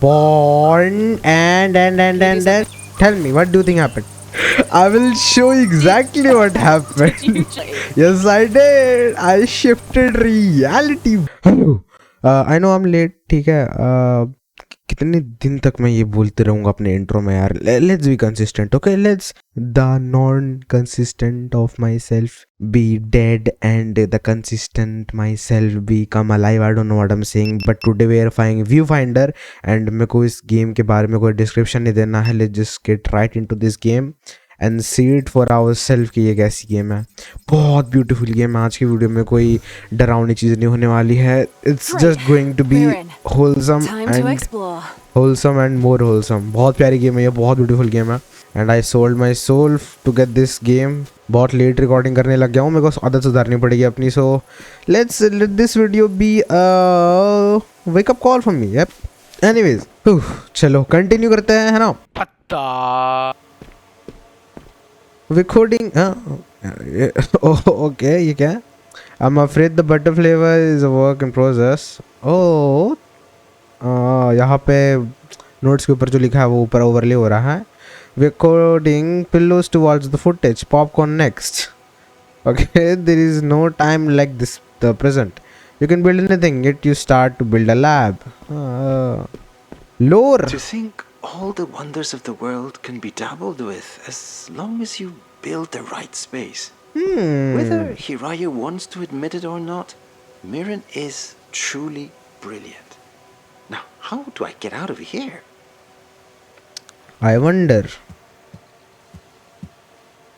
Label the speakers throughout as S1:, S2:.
S1: Born and tell me, what do you think happened? I will show you exactly what happened. Yes, I did. I shifted reality. Hello. I know I'm late. ठीक है. कितने दिन तक मैं ये बोलते रहूंगा अपने इंट्रो में यार. Let's be consistent, okay? Let's the non-consistent of myself be dead and the consistent myself become alive. I don't know what I'm saying, but today we are finding viewfinder and मेरे को इस game के बारे में कोई description नहीं देना है. Let's just get right into this game and see it for our self कि ये कैसी गेम है. बहुत ब्यूटीफुल गेम है. आज की वीडियो में कोई डरावनी चीज़ नहीं होने वाली है. It's just going to be wholesome and more wholesome. बहुत प्यारी गेम है ये. बहुत ब्यूटीफुल गेम है. And I sold my soul to get this game. बहुत लेट रिकॉर्डिंग करने लग गया हूँ. मेरे को आदत सुधारनी पड़ेगी अपनी. So let's let this video be wake up call for me. Anyways चलो कंटिन्यू करते हैं, है ना. पत्ता recording okay ये क्या है? I'm afraid the butter flavor is a work in process. oh यहाँ पे नोट्स के ऊपर जो लिखा है वो ऊपर ओवरले हो रहा है. recording pillows towards the footage. popcorn next. okay, there is no time like this the present. You can build anything yet you start to build a lab. lore.
S2: To think all the wonders of the world can be dabbled with as long as you build the right space. Whether Hiraya wants to admit it or not, Mirren is truly brilliant. Now, how do I get out of here?
S1: I wonder.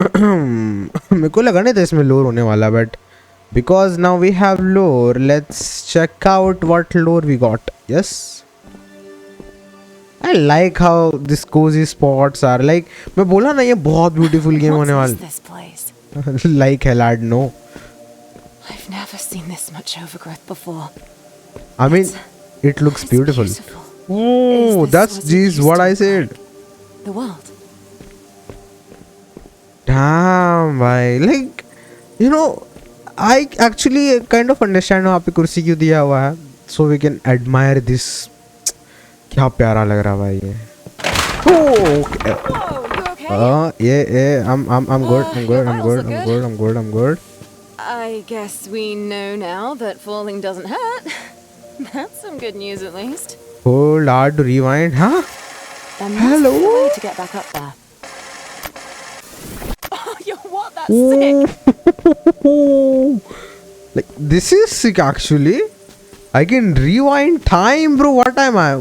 S1: मेरे को लगा नहीं था इसमें लोर होने वाला, but because now we have lore, let's check out what lore we got. Yes. I like how this cozy spots are. Like मैं बोला ना ये बहुत beautiful game होने वाला. Like hell, I know.
S3: I've never seen this much overgrowth before.
S1: I mean, it looks beautiful. Oh, that's geez what I said.
S3: The world.
S1: Damn, भाई. Like, you know, I actually kind of understand वहाँ पे कुर्सी क्यों दिया हुआ है. So we can admire this. क्या प्यारा लग रहा भाई ये. okay. I'm good.
S3: I guess we know now that falling doesn't hurt. That's some good news at least.
S1: Hold hard to rewind, huh?
S3: Hello. Be a way to get back up there. Oh, yo, what? That's sick.
S1: Like this is sick actually. I can rewind time, bro. What am I?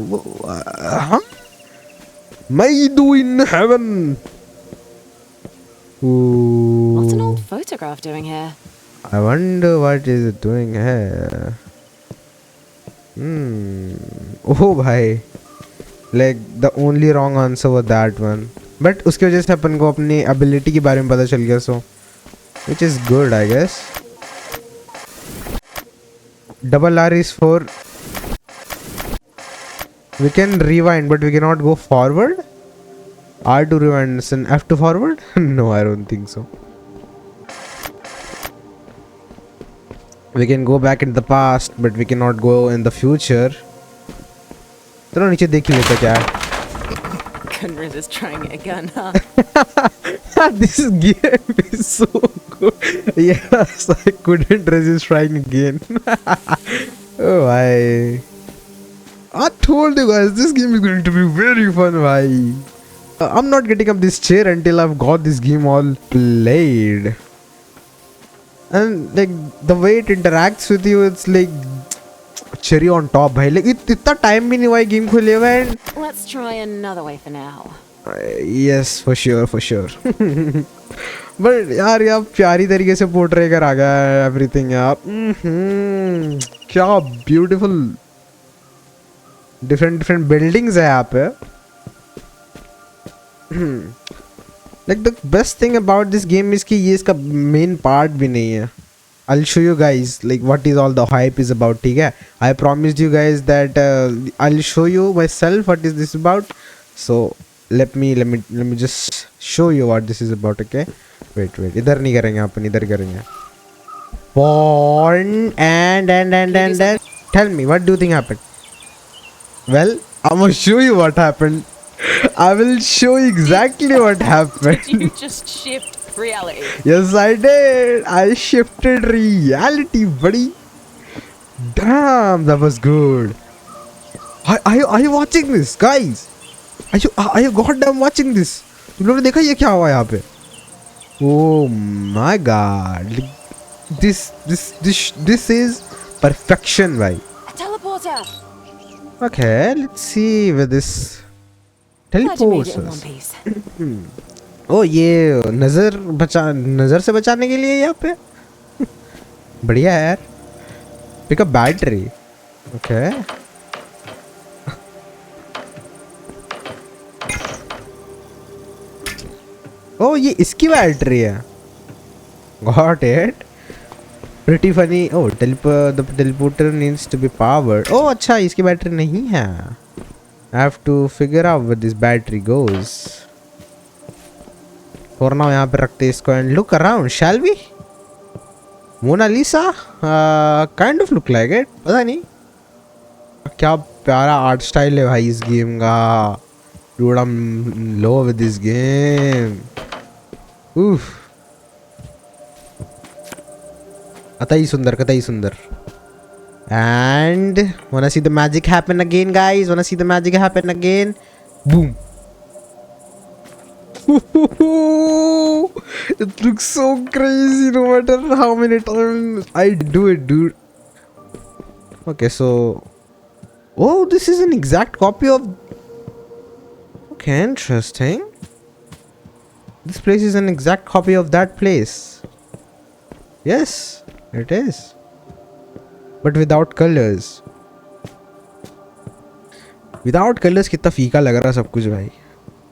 S1: Maidu in heaven. Ooh.
S3: What's an old photograph doing here?
S1: I wonder what is it doing here. Oh, bhai. Like the only wrong answer was that one. But उसकी वजह से अपन को अपनी ability के बारे में पता चल गया, so which is good, I guess. Double R is for we can rewind, but we cannot go forward. R to rewind and F to forward. No, I don't think so. We can go back in the past, but we cannot go in the future. चलो नीचे देख ही लेते क्या है.
S3: Couldn't resist trying it again, huh?
S1: This game is so good. Yes, I couldn't resist trying again. Oh, I told you guys this game is going to be very fun. Why? I'm not getting up this chair until I've got this game all played. And like the way it interacts with you, it's like cherry on top, भाई. Like इतना time भी नहीं हुआ game खोले हुए.
S3: Let's try another way for now.
S1: Yes, for sure. But यार यार प्यारी तरीके से पोर्ट्रे करा गया है everything यार. क्या beautiful different buildings है यहाँ पे. Like the best thing about this game is कि ये इसका main part भी नहीं है. I'll show you guys like what is all the hype is about. ठीक है. I promised you guys that I'll show you myself what is this about. So let me just show you what this is about. Okay. Wait. इधर नहीं करेंगे अपन, इधर करेंगे. Born and tell me what do you think happened? Well, I'm gonna show you what happened. I will show you exactly what happened.
S3: Did you just shift reality?
S1: Yes, I did. I shifted reality, buddy. Damn, that was good. Are you watching this, guys? Are you goddamn watching this? तुम लोगों ने देखा ये क्या हुआ यहाँ पे? Oh my god. This is perfection, भाई.
S3: A teleporter!
S1: Okay, let's see where this
S3: Glad you made
S1: teleports
S3: it in one
S1: us.
S3: piece.
S1: ओ ये नजर से बचाने के लिए यहाँ पे बढ़िया है यार. Pick up battery. ओके. ओ ये इसकी बैटरी है. Got it. Pretty funny. Oh the teleporter needs to be powered. ओ अच्छा इसकी बैटरी नहीं है. I have to figure out where this battery goes. For now यहाँ पे रखते हैं इसको and look around. Shall we? Mona Lisa kind of look like it. पता नहीं क्या प्यारा आर्ट स्टाइल है भाई इस गेम का. Dude I am low with this game. उफ. कतई सुंदर. And wanna see the magic happen again, guys? Wanna see the magic happen again? Boom. It looks so crazy no matter how many times I do it, dude. Okay, so oh, this is an exact copy of. Okay, interesting. This place is an exact copy of that place. Yes, it is. But without colors. Without colors कितना फीका लग रहा सब कुछ भाई.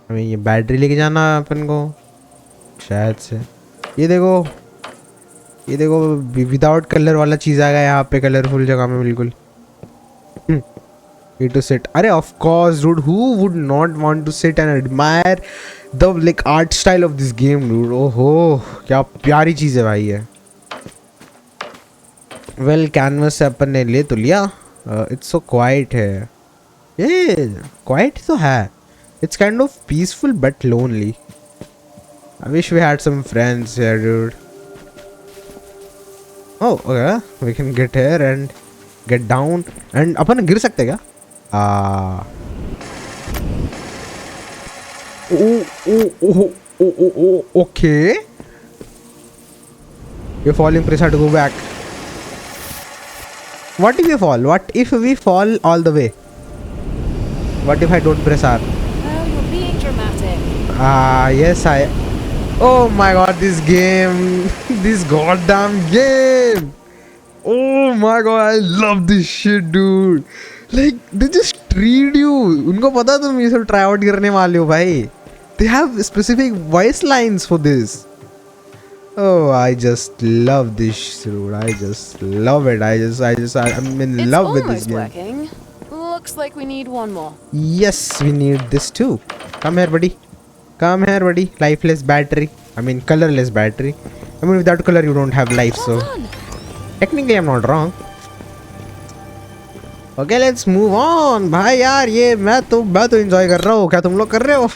S1: हमें ये battery लेके जाना अपन को शायद से. ये देखो विदाउट कलर वाला चीज़ आ गया यहाँ पे कलरफुल जगह में बिल्कुल. ये टू सिट. अरे of course dude. Who would not want to sit and admire the like art style of this game dude. ओहो क्या प्यारी चीज़ है भाई ये. वेल कैनवस से अपन ने ले तो लिया. इट्स सो क्वाइट है. ये क्वाइट तो है. It's kind of peaceful but lonely. I wish we had some friends here dude. Oh okay we can get here and get down and अपन गिर सकते क्या? Okay you falling. Press to go back. What if we fall? What if we fall all the way? What if I don't press R?
S3: Oh, you're being dramatic.
S1: Yes I. Oh my god, this game. This goddamn game. Oh my god, I love this shit, dude. Like, they just treat you. उनको पता तुम ये सब try out करने वाले हो भाई. They have specific voice lines for this. Oh, I just love this, dude. I just love it. I'm in love with this
S3: It's
S1: game.
S3: almost working. Looks like we need one more.
S1: Yes, we need this too. Come here, buddy. Lifeless battery. I mean, colorless battery. I mean, without color, you don't have life. So,
S3: Well done.
S1: technically, I'm not wrong. Okay, let's move on. भाई यार ये मैं तो enjoy कर रहा हूँ. क्या तुम लोग कर रहे हो?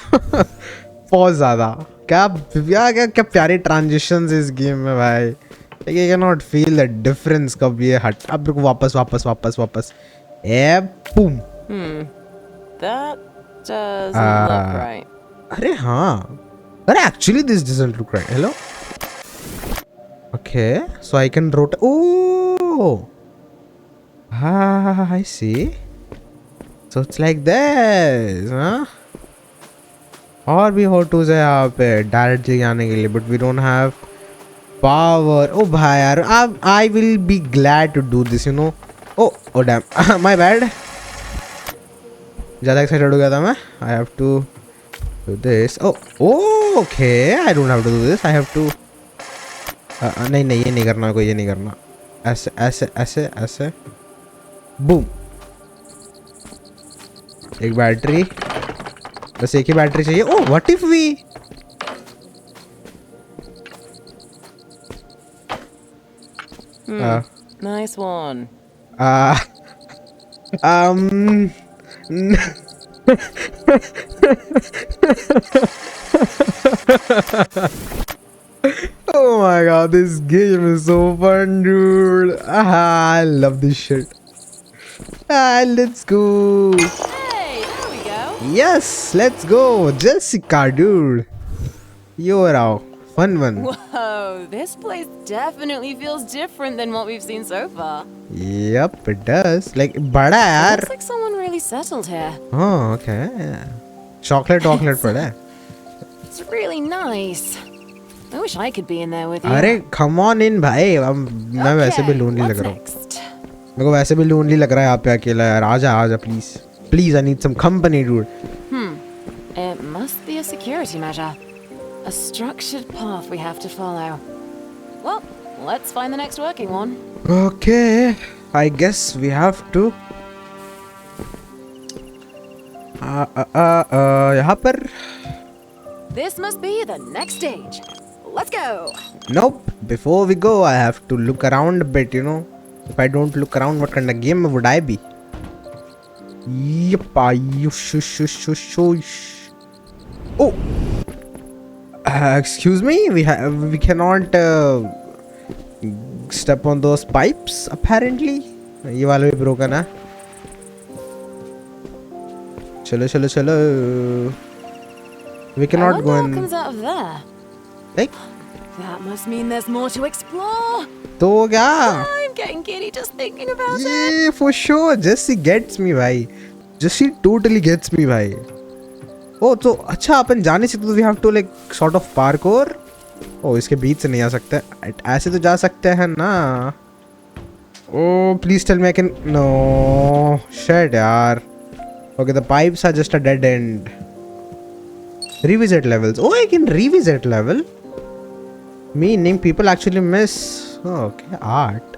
S1: बहुत ज़्यादा. क्या प्यारे ट्रांजिशंस इस गेम में भाई. I can not feel the difference. कब ये हट अब रुको वापस a boom.
S3: That doesn't look right.
S1: अरे हाँ. अरे actually this doesn't look right. Hello. Okay so I can rotate. Oh हाँ I see. So it's like this. हाँ और भी होटूज है यहाँ पे डायरेक्ट जाने के लिए. But we don't have power. Oh भाई यार I will be glad to do this you know. Oh damn my bad. ज़्यादा एक्साइटेड हो गया था मैं. I have to do this. Okay I don't have to do this. I have to नहीं ये नहीं करना. ये नहीं करना. ऐसे बूम. एक बैटरी. बस एक ही बैटरी चाहिए. Oh what if we.
S3: Nice one.
S1: Oh my god, this game is so fun, dude. I love this shit. Let's go.
S3: Hey, there we go.
S1: Yes, let's go. Jessica, dude. You're a fun one.
S3: Whoa, this place definitely feels different than what we've seen so far.
S1: Yep, it does. Like, bada yaar.
S3: Looks like someone really settled here.
S1: Oh, okay. Chocolate pada hai.
S3: It's really nice. I wish I could be in there with you.
S1: अरे come on in भाई. मैं वैसे भी lonely लग
S3: what's
S1: रहा हूँ.
S3: next?
S1: मेरे को वैसे भी lonely लग रहा है यहाँ पे अकेला यार. आजा please. Please, I need some company, dude.
S3: It must be a security measure. A structured path we have to follow. Well, let's find the next working one.
S1: Okay, I guess we have to. यहाँ पर.
S3: This must be the next stage. Let's go.
S1: Nope. Before we go, I have to look around a bit. You know, if I don't look around, what kind of game would I be? Yep. Oh. Excuse me. We cannot step on those pipes. Apparently, ये वाला भी broken है. चलो. We cannot go
S3: what
S1: in.
S3: comes out of there.
S1: Like.
S3: That must mean there's more to explore.
S1: तो क्या?
S3: I'm getting giddy just thinking about it.
S1: Yeah, for sure. Jessie gets me, भाई. Jessie totally gets me, भाई. Oh, तो अच्छा अपन जाने से तो we have to like sort of parkour. Oh, इसके बीच से नहीं आ सकते. ऐसे तो जा सकते हैं ना. Oh, please tell me I can. No, shit, यार. Okay, the pipes are just a dead end. Revisit levels. Oh, I can revisit level. Meaning people actually miss. Oh, okay, art.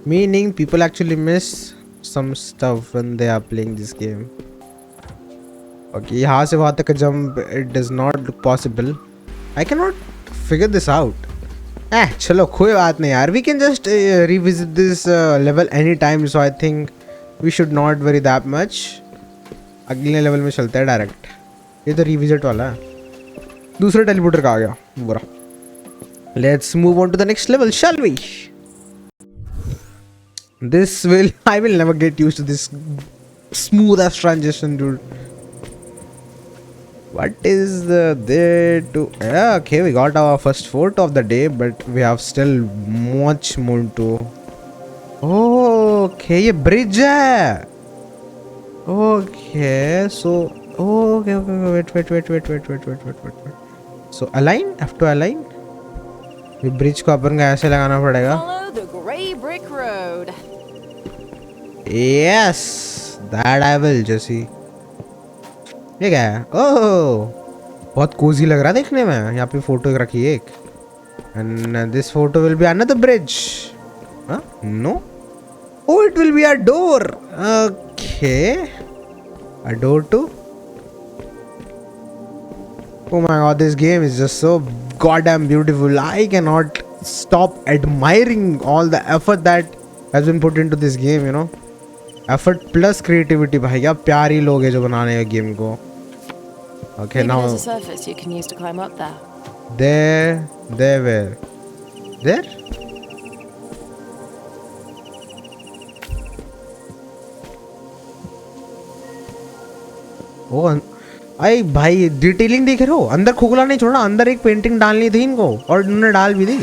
S1: Meaning people actually miss some stuff when they are playing this game. Okay, यहाँ से वहाँ तक jump, it does not look possible. I cannot figure this out. चलो कोई बात नहीं यार. We can just revisit this level anytime. So I think we should not worry that much. अगले लेवल में चलते हैं डायरेक्ट. ये तो रिविजिट वाला है. दूसरे टेलीपोर्टर का आ गया बुरा. Let's move on to the next level, shall we? I will never get used to this smooth as transition, dude. What is there to? Yeah, okay, we got our first photo of the day, but we have still much more to. Oh, okay, ये bridge है. Okay, so okay, wait. So align, have to align. ये bridge को अपन का ऐसे लगाना पड़ेगा.
S3: Follow the gray brick road.
S1: Yes, that I will, Jesse. ये क्या है? ओह, बहुत कोजी लग रहा है देखने में. यहाँ पे फोटो रखी है एक. And this photo will be another bridge. Huh? No. Oh, it will be a door. Okay. A door too. Oh my god, this game is just so goddamn beautiful. I cannot stop admiring all the effort that has been put into this game, you know. Effort plus creativity, भाई क्या प्यारी लोग हैं जो बनाने हैं game को. Okay,
S3: Maybe
S1: now
S3: there's a surface you can use to climb up there.
S1: there where? There? Oh, आई भाई डिटेलिंग देख रहे हो. अंदर खोखला नहीं छोड़ा. अंदर एक पेंटिंग डालनी थी इनको और उन्होंने डाल भी दी.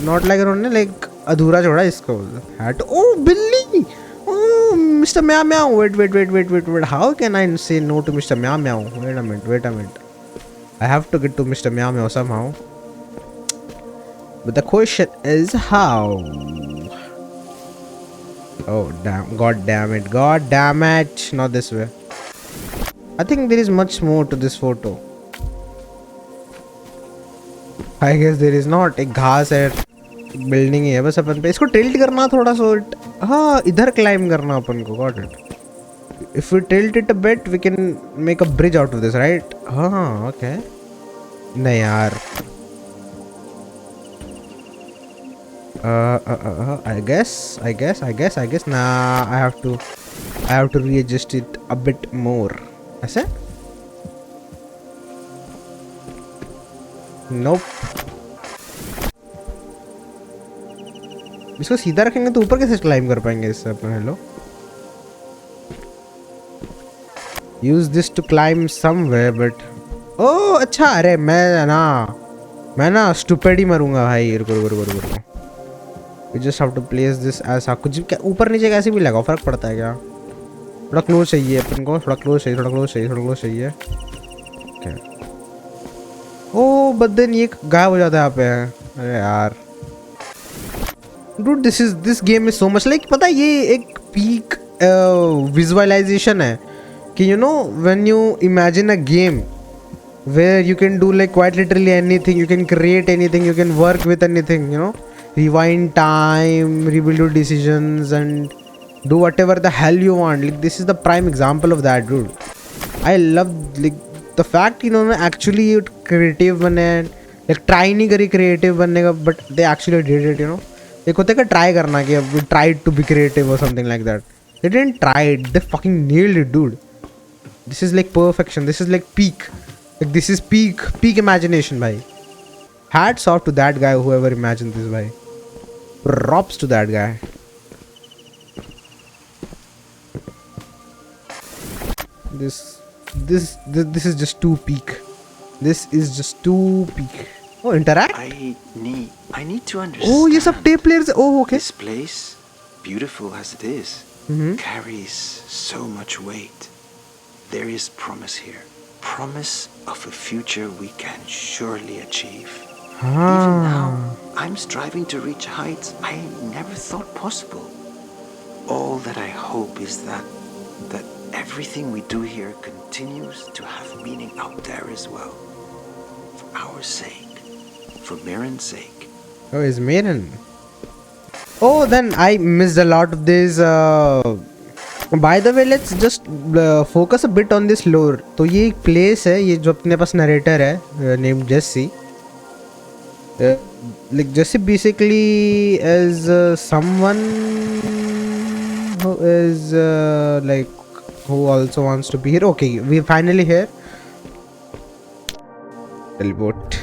S1: नॉट लाइक उन्होंने लाइक अधूरा छोड़ा इसको. हैट. ओ बिल्ली. Oh mister meow meow. Wait. How can I say no to mister meow meow? Wait a minute. I have to get to mister meow meow somehow. But the question is how. Oh damn, god damn it, not this way. I think there is much more to this photo. I guess there is not. एक घास है, building है बस अपन पे. इसको tilt करना थोड़ा सा. हाँ, इधर क्लाइम करना अपन को. Got it. If we tilt it a bit, we can make a bridge out of this, right? हाँ, okay. नहीं यार. I guess. Nah, I have to readjust it a bit more. ऐसे? Nope. इसको सीधा रखेंगे तो ऊपर कैसे क्लाइम कर पाएंगे इससे अपन? Hello. Use this to climb somewhere, but oh अच्छा. अरे मैं ना stupid ही मरूंगा भाई. रुको. We just have to place this ऐसा कुछ क्या ऊपर नीचे कैसे भी लगाओ फर्क पड़ता है क्या? थोड़ा क्लोज चाहिए अपन को. थोड़ा क्लोज चाहिए. Okay. Oh, but then ये गायब हो जाता है यहाँ पे. अरे यार. Dude, this game is so much like पता है ये एक peak visualization है कि you know when you imagine a game where you can do like quite literally anything, you can create anything, you can work with anything, you know, rewind time, rebuild your decisions and do whatever the hell you want. Like this is the prime example of that, dude. I love like the fact you know actually creative बने, like try नहीं करी creative बनने का, but they actually did it, you know. एक होता है कि try करना कि we tried to be creative or something like that. They didn't try it, they fucking nailed it, dude. This is like perfection. This is like peak. Like this is peak imagination, bhai. Hats off to that guy, whoever imagined this, bhai. Props to that guy. This is just too peak. This is just too peak. Oh, interact.
S2: I need to understand.
S1: Oh, ये सब tape players. Oh, okay.
S2: This place, beautiful as it is, carries so much weight. There is promise here. Promise of a future we can surely achieve. Even now, I'm striving to reach heights I never thought possible. All that I hope is that everything we do here continues to have meaning out there as well. For our sake. For Mirren's sake.
S1: Oh, is Mirren? Oh, then I missed a lot of this. By the way, let's just focus a bit on this lore. तो ये एक place है, ये जो अपने पास narrator है, named Jesse. Like Jesse basically is someone who is like who also wants to be here. Okay, we're finally here. Teleport.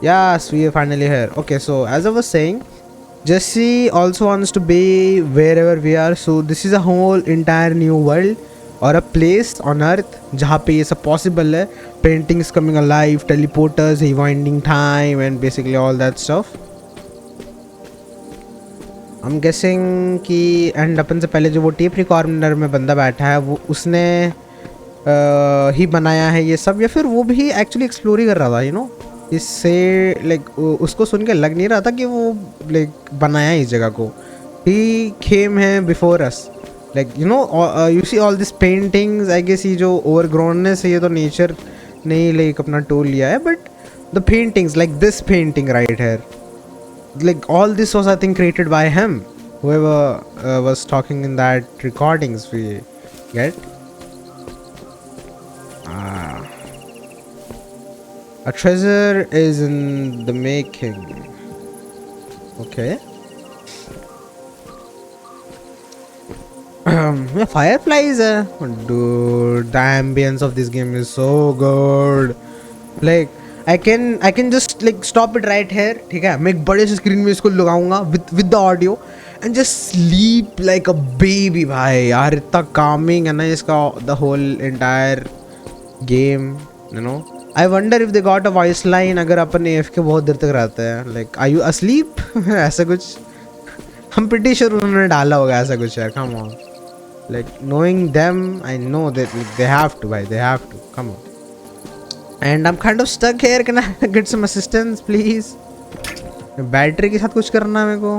S1: Yes, we are finally here. Okay, so as I was saying, Jesse also wants to be wherever we are. So this is a whole entire new world or a place on earth जहाँ पे ये सब possible है. Paintings coming alive, teleporters, rewinding time and basically all that stuff. I'm guessing कि and अपन से पहले जो वो टेप रिकॉर्डर में बंदा बैठा है वो उसने ही बनाया है ये सब या फिर वो भी एक्चुअली एक्सप्लोर ही कर रहा था, you know. इससे लाइक उसको सुन के लग नहीं रहा था कि वो लाइक बनाया इस जगह को. ही केम है before us, like you know you see all this paintings. I guess ये जो ओवरग्रोननेस है ये तो नेचर ने ही लाइक अपना टोल लिया है, but the paintings like this painting right here, like all this was I think created by him, whoever was talking in that recordings we get. A treasure is in the making. Okay. Yeah, fireflies. Dude, the ambience of this game is so good. Like, I can just like stop it right here. ठीक है, मैं एक बड़े से screen में इसको लगाऊंगा with the audio and just sleep like a baby भाई. यार इतना calming है ना इसका the whole entire game, you know. I wonder if they got a voice line अगर अपन AF के बहुत देर तक रहते हैं. Like, are you asleep? ऐसा कुछ. I'm pretty sure उन्होंने डाला होगा ऐसा कुछ है. Come on. Like, knowing them, I know that like, they have to, they have to. Come on. And I'm kind of stuck here. Can I get some assistance, please? Battery के साथ कुछ करना है मेरे को.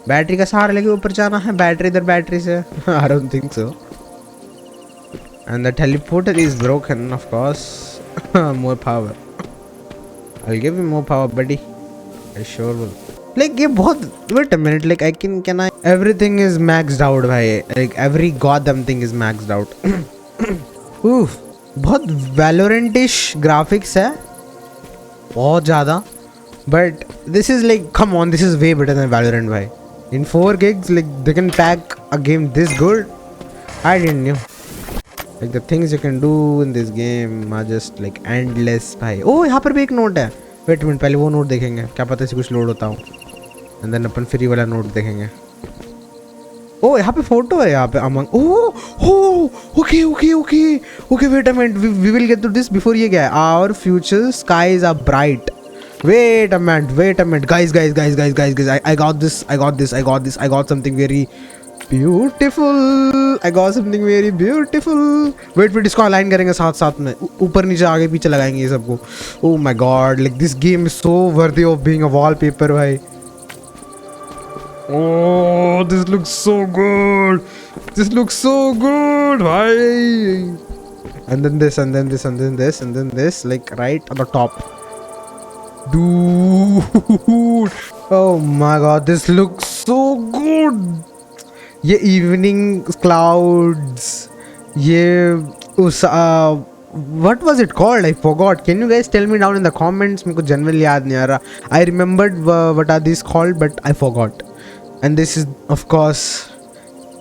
S1: बैटरी का सहारा लेके ऊपर जाना है. बैटरी इधर बैटरी से. I don't think so. And the teleporter is broken, of course. More power. I'll give you more power, buddy. I sure will. Like ये बहुत. Wait a minute. Like can I? Everything is maxed out, भाई. Like every goddamn thing is maxed out. Oof. बहुत Valorant-ish graphics है. बहुत ज़्यादा. but this is like, come on, this is way better than Valorant, bhai. In 4 gigs, like they can pack a game this good. I didn't know. Like the things you can do in this game are just like endless, bhai. Oh, यहाँ पर भी एक note है. Wait a minute, पहले वो note देखेंगे. क्या पता इसे कुछ लोड होता हो. And then अपन फ्री वाला नोट देखेंगे. Oh, यहाँ पे फोटो है यहाँ पे among. Oh, okay. Wait a minute. We will get to this before ये क्या है. Our future skies are bright. Wait a minute. Guys. I got this. I got something very beautiful. Wait, इसको align करेंगे साथ में. ऊपर नीचे आगे पीछे लगाएंगे ये सबको. Oh my god, like this game is so worthy of being a wallpaper, भाई. Oh, this looks so good. Bhai. And then this, like right at the top. Dude. Oh my god, this looks so good. ये evening clouds. ये उस what was it called? I forgot. Can you guys tell me down in the comments? मेरे को generally याद नहीं आ रहा. I remembered what are these called, but I forgot. And this is, of course,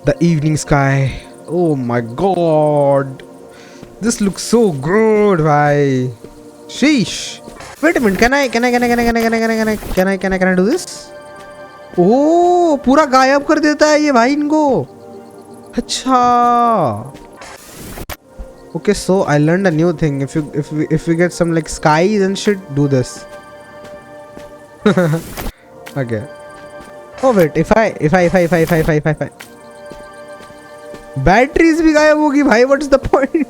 S1: the evening sky. Oh my god. This looks so good, bhai. Sheesh. Wait a minute. Can I do this? Oh, पूरा गायब कर देता है ये भाई इनको. अच्छा. Okay, so I learned a new thing. If we get some like skies and shit, do this. Okay. Oh wait, if I batteries भी गायब होगी भाई. What is the point?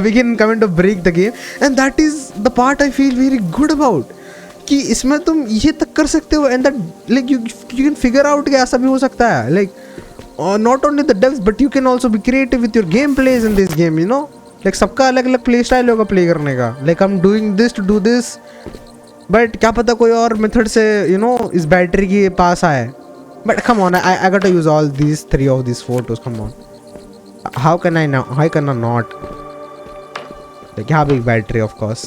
S1: We can come into break the game, and that is the part I feel very good about. कि इसमें तुम ये तक कर सकते हो, and that like you can figure out कि ऐसा भी हो सकता है. Like not only the devs, but you can also be creative with your gameplays in this game. You know, like सबका अलग-अलग play style होगा play करने का. Like I'm doing this to do this. But क्या पता कोई और method से इस बैटरी के पास आए. But come on, I got to use all these 3 of these photos. Come on, how can I not. यहाँ पे एक battery, of course.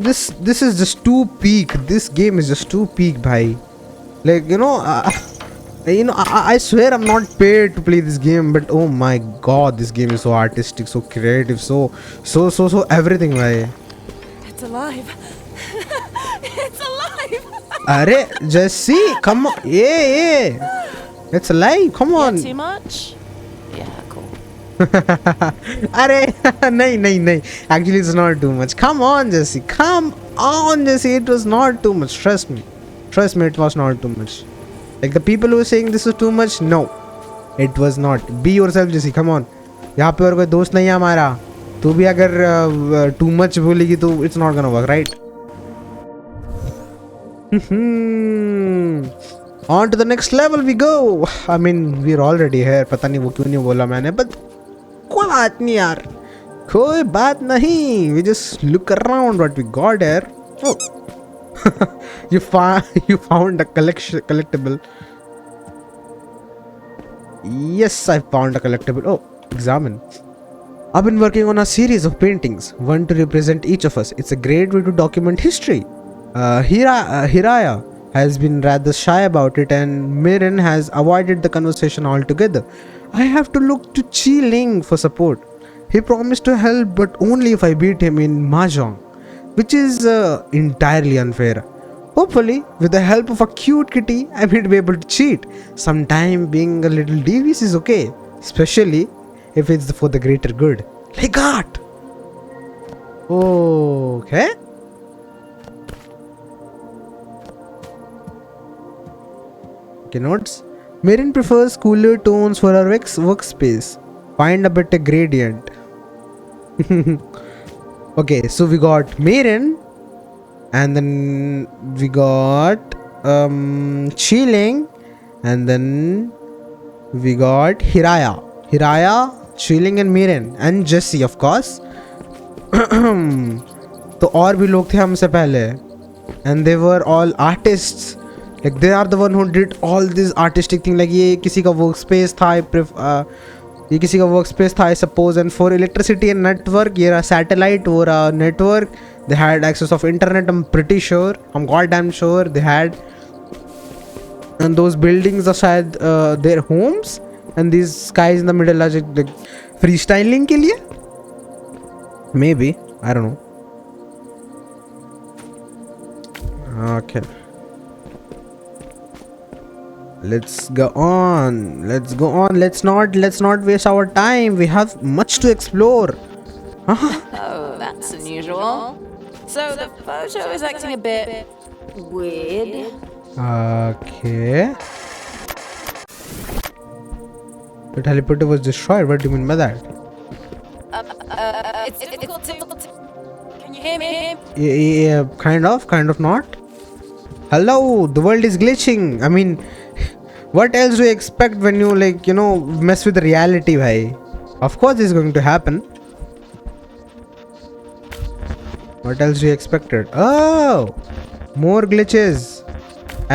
S1: This is just too peak. This game is just too peak भाई. Like I swear I'm not paid to play this game, but oh my god, this game is so artistic, so creative, so everything भाई.
S3: It's alive. It's alive.
S1: अरे Jesse, come on. Yeah. It's alive. Come on.
S3: Yeah, too much? Yeah, cool.
S1: अरे नहीं. Actually, it's not too much. Come on, Jesse. It was not too much. Trust me, it was not too much. Like the people who were saying this was too much, no, it was not. Be yourself, Jesse. Come on. यहाँ पे और कोई दोस्त नहीं है हमारा. तू भी अगर too much बोलेगी तो it's not gonna work, right? On to the next level we go. I mean, we're already here. पता नहीं वो क्यों नहीं बोला मैंने, but कोई बात नहीं यार. कोई बात नहीं. We just look around what we got here. Oh. you found a collectible. Yes, I found a collectible. Oh, examine. I've been working on a series of paintings, one to represent each of us. It's a great way to document history. Hiraya has been rather shy about it, and Mirin has avoided the conversation altogether. I have to look to Chi Ling for support. He promised to help, but only if I beat him in Mahjong, which is entirely unfair. Hopefully, with the help of a cute kitty, I may be able to cheat. Sometime being a little devious is okay, especially if it's for the greater good. Like that. Okay. Okay, notes. Mirin prefers cooler tones for her workspace. Find a better gradient. Okay, so we got Mirin, and then we got Chi Ling, and then we got Hiraya, Chi Ling and Mirin, and Jesse, of course. तो और भी लोग थे हमसे पहले, and they were all artists. Like they are the one who did all this artistic thing. Like ये किसी का workspace था. ये किसी का वर्क स्पेस था I suppose and for electricity and network ये रहा सैटेलाइट वो रहा network they had access of internet I am pretty sure I am god damn sure they had and those buildings are शायद their homes and this skies in the middle are like free styling के लिए maybe I don't know okay let's go on let's not waste our time we have much to explore
S3: Oh, that's unusual. So the photo is acting a bit weird.
S1: okay the teleporter was destroyed what do you mean by that
S3: It's difficult to... Can you hear me?
S1: yeah, kind of not hello the world is glitching I mean what else do you expect when you like you know mess with reality bhai of course this is going to happen what else do you expected oh more glitches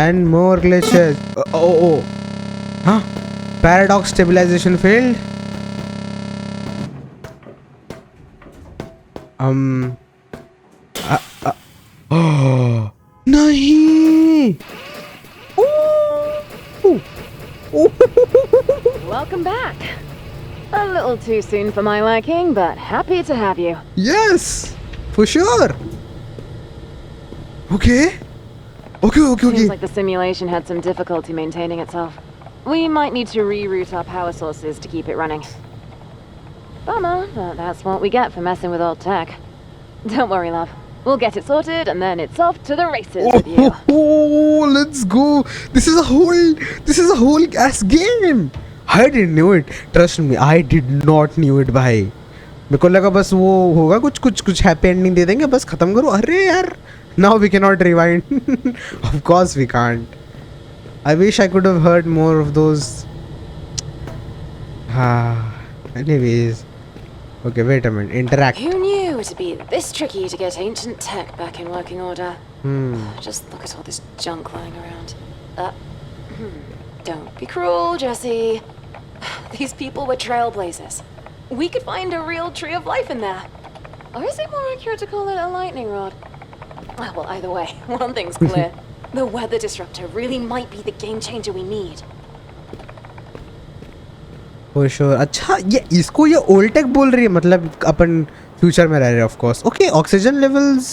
S1: and more glitches oh huh paradox stabilization failed oh nahi
S3: Welcome back. A little too soon for my liking, but happy to have you.
S1: yes for sure okay
S3: Seems like the simulation had some difficulty maintaining itself. We might need to reroute our power sources to keep it running. Bummer, but that's what we get for messing with old tech. Don't worry, love. We'll get it sorted, and then it's off to the races with you.
S1: Oh, let's go. This is a whole gas game. I didn't know it. Trust me, I did not knew it भाई. मेरे को लगा बस वो होगा कुछ happy ending दे देंगे बस खत्म करो अरे यार now we cannot rewind of course we can't I wish I could have heard more of those anyways okay wait a minute interact
S3: Who knew it'd be this tricky to get ancient tech back in working order? Just look at all this junk lying around. Don't be cruel, Jesse. These people were trailblazers. We could find a real tree of life in there. Or is it more accurate to call it a lightning rod? Well, either way, one thing's clear. The weather disruptor really might be the game changer we need.
S1: For sure. अच्छा ये old tech बोल रही है मतलब अपन future में रह रहे हैं of course. Okay, oxygen levels.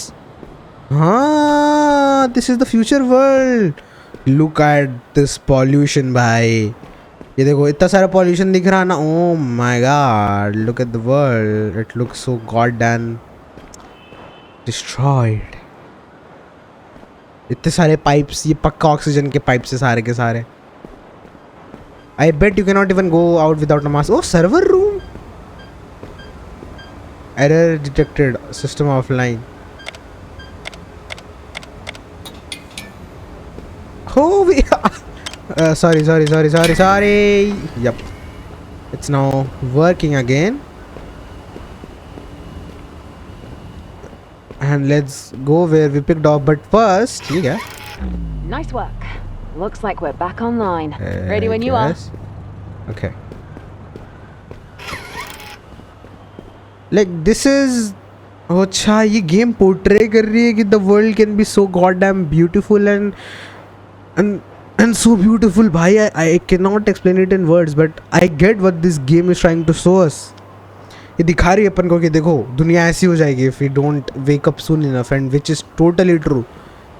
S1: हाँ, this is the future world. Look at this pollution भाई. ये देखो इतना सारा pollution दिख रहा है ना. Oh my god, look at the world. It looks so goddamn destroyed. इतने सारे pipes ये पक्का oxygen के pipes से सारे के सारे. I bet you cannot even go out without a mask. Oh, server room. Error detected. System offline. Oh, we sorry. Yep. It's now working again. And let's go where we picked up. But first, yeah.
S3: Nice work. Looks like we're back online. Ready when you are.
S1: Okay. Like this is अच्छा ये game portray कर रही है कि the world can be so goddamn beautiful and so beautiful भाई I cannot explain it in words but I get what this game is trying to show us. ये दिखा रही है अपन को कि देखो दुनिया ऐसी हो जाएगी if we don't wake up soon enough and which is totally true.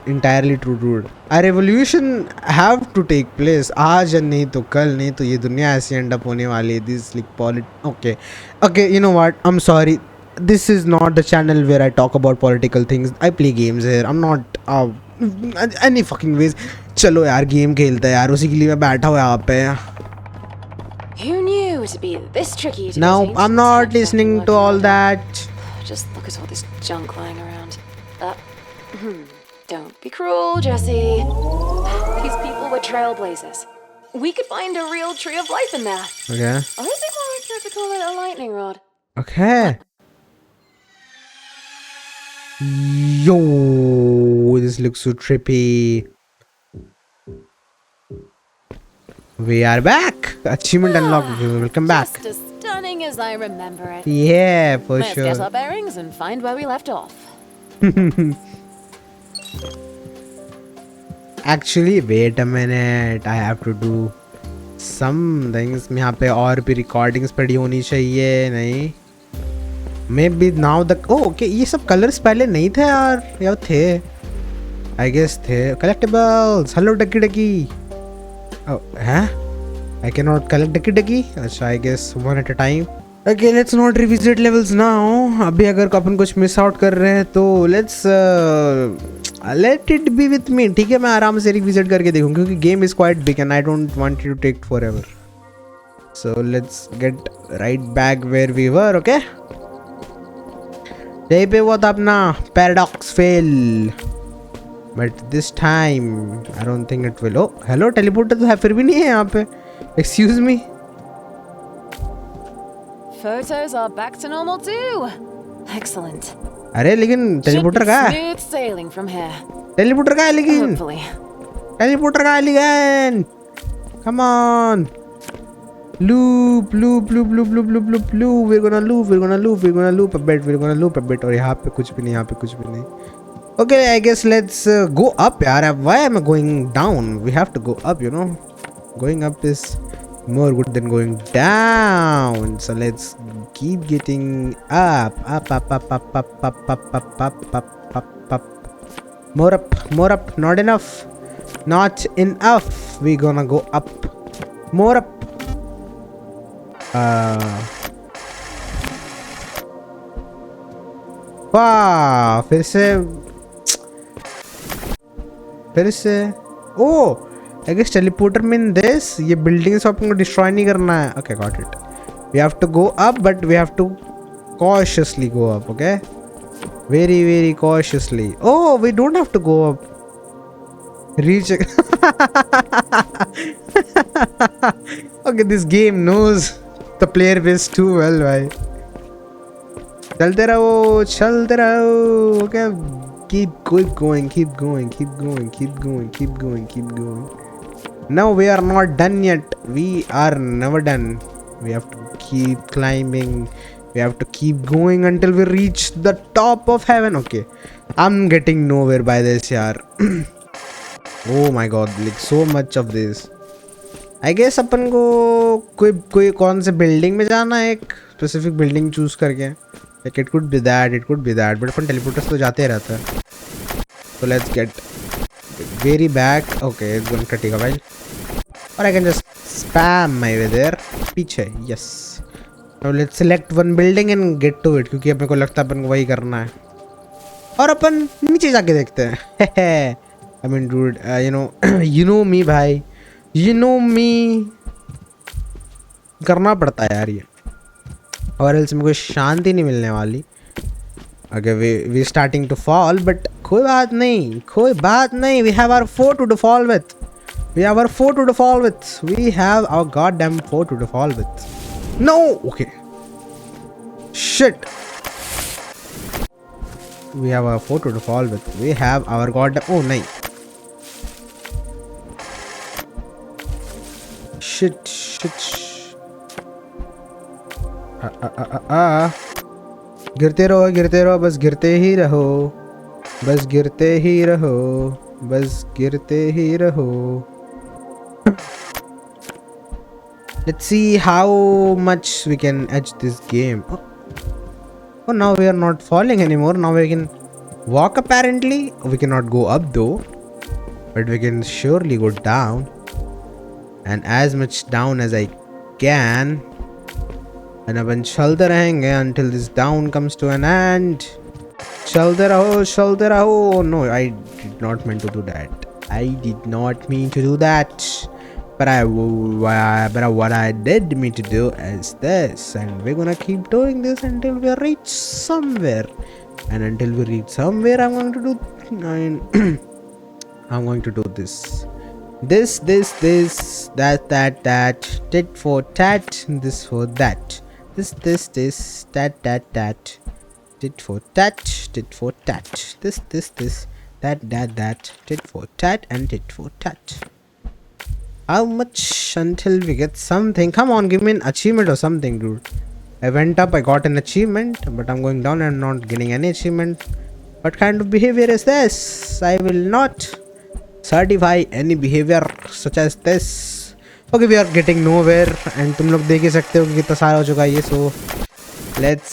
S1: Entirely true dude. A revolution have to take place. आज नहीं तो कल नहीं तो ये दुनिया ऐसी end up होने वाली है. This like okay you know what I'm sorry this is not the channel where I talk about political things. I play games here. I'm not any fucking ways. चलो यार गेम खेलते हैं यार उसी के लिए मैं बैठा हुआ यहाँ पे.
S3: Who knew it'd be this tricky to
S1: Now
S3: get
S1: I'm not listening to all that.
S3: Just look at all this junk lying around. Don't be cruel, Jesse. These people were trailblazers. We could find a real tree of life in there.
S1: Okay.
S3: Or is it more accurate to call it a lightning rod?
S1: Okay. Yo, this looks so trippy. We are back. Achievement unlocked. Welcome back.
S3: Just as running as I remember it.
S1: Yeah, for
S3: Let's get
S1: sure.
S3: our bearings and find where we left off.
S1: Actually, wait a minute. I have to do some things. यहाँ पे और भी recordings पड़ी होनी चाहिए नहीं? Maybe now the okay ये सब colors पहले नहीं थे यार या थे? I guess थे. Collectibles. Hello Ducky Ducky. Oh, huh? I cannot collect Ducky Ducky. अच्छा, I guess one at a time. Okay, let's not revisit levels now. अभी अगर अपन कुछ miss out कर रहे हैं तो let's let it be with me. ठीक है, मैं आराम से revisit करके देखूँ क्योंकि game is quite big and I don't want it to take forever. So let's get right back where we were, okay? यहीं पे वो था अपना paradox fail. But this time I don't think it will. Oh, hello teleporter तो है फिर भी नहीं है यहाँ पे. Excuse me.
S3: Photos are back to normal too. Excellent.
S1: अरे लेकिन टेलीपोर्टर कहाँ है?
S3: Smooth sailing from here.
S1: Teleporter कहाँ है लेकिन?
S3: Hopefully.
S1: टेलीपोर्टर कहाँ है लेकिन? Come on. Loop, loop, loop, loop, loop, loop, loop, loop. We're gonna loop, we're gonna loop, we're gonna loop a bit, we're gonna loop a bit. और यहाँ पे कुछ भी नहीं, यहाँ पे कुछ भी नहीं. Okay, I guess let's go up यार. Why am I going down? We have to go up, you know. Going up is more good than going down. So let's keep getting up, up, up, up, up, up, up, up, up, up, up, up, up. More up, more up. Not enough. Not enough. We're gonna go up. More up. वाह फिर से ओ I guess teleporter mean this ये buildings अपन को destroy नहीं करना है. Okay, got it. We have to go up but we have to cautiously go up, okay? Very very cautiously. Oh, we don't have to go up. Reach. Okay, this game knows the player base too well, भाई. चलते रहो. Okay, keep going. No, we are not done yet. We are never done. We have to keep climbing. We have to keep going until we reach the top of heaven. Okay, I'm getting nowhere by this, yaar. Oh my god, like so much of this. I guess अपन को कोई कौन से building में जाना है, एक specific building choose करके. Like it could be that, but अपन टेलीपोर्टर्स तो जाते रहते हैं. So let's get very back. Okay, it's going to take a while. Or I can just spam my way there. पीछे, yes. Now let's select one building and get to it क्योंकि अपने को लगता है अपन को वही करना है. और अपन नीचे जाके देखते हैं. I mean, dude, you know me, भाई. You know me. करना पड़ता है यार ये. और else में कोई शांति नहीं मिलने वाली. Okay, we starting to fall, but कोई बात नहीं. We have our foe to fall with. We have our goddamn foe to fall with. No, okay. Shit. We have our foe to fall with. We have our goddamn. Oh, नहीं. Shit. गिरते रहो, बस गिरते ही रहो. Let's see how much we can edge this game. Oh, now we are not falling anymore. Now we can walk apparently. We cannot go up though, but we can surely go down, and as much down as I can. And अपन चलते रहेंगे until this down comes to an end. चलते रहो. Oh no, I did not mean to do that. But what I did mean to do is this, and we're gonna keep doing this until we reach somewhere. And until we reach somewhere, I'm going to do. I'm going to do this. This, that, tit for tat, this for that. This, that, tit for tat, this, that, tit for tat, and tit for tat. How much until we get something? Come on, give me an achievement or something, dude. I went up, I got an achievement, but I'm going down and not getting any achievement. What kind of behavior is this? I will not certify any behavior such as this. Okay, we are getting nowhere and तुम लोग देख ही सकते हो कि कितना सारा हो चुका है ये. So let's